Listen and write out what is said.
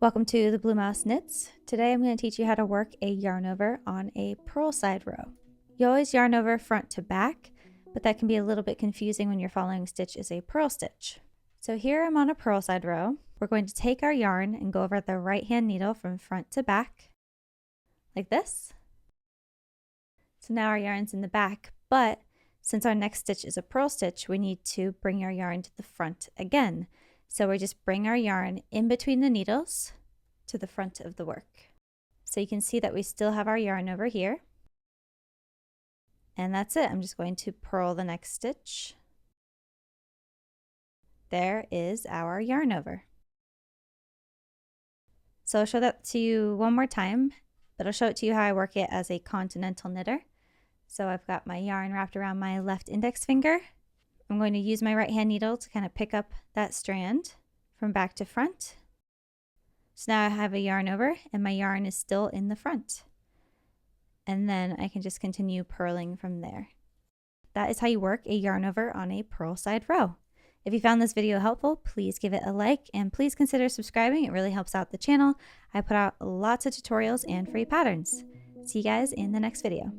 Welcome to the Blue Mouse Knits. Today I'm going to teach you how to work a yarn over on a purl side row. You always yarn over front to back, but that can be a little bit confusing when your following stitch is a purl stitch. So here I'm on a purl side row. We're going to take our yarn and go over the right hand needle from front to back, like this. So now our yarn's in the back, but since our next stitch is a purl stitch, we need to bring our yarn to the front again. So we just bring our yarn in between the needles to the front of the work. So you can see that we still have our yarn over here. And that's it. I'm just going to purl the next stitch. There is our yarn over. So I'll show that to you one more time, but I'll show it to you how I work it as a continental knitter. So I've got my yarn wrapped around my left index finger. I'm going to use my right hand needle to kind of pick up that strand from back to front. So now I have a yarn over and my yarn is still in the front. And then I can just continue purling from there. That is how you work a yarn over on a purl side row. If you found this video helpful, please give it a like and please consider subscribing. It really helps out the channel. I put out lots of tutorials and free patterns. See you guys in the next video.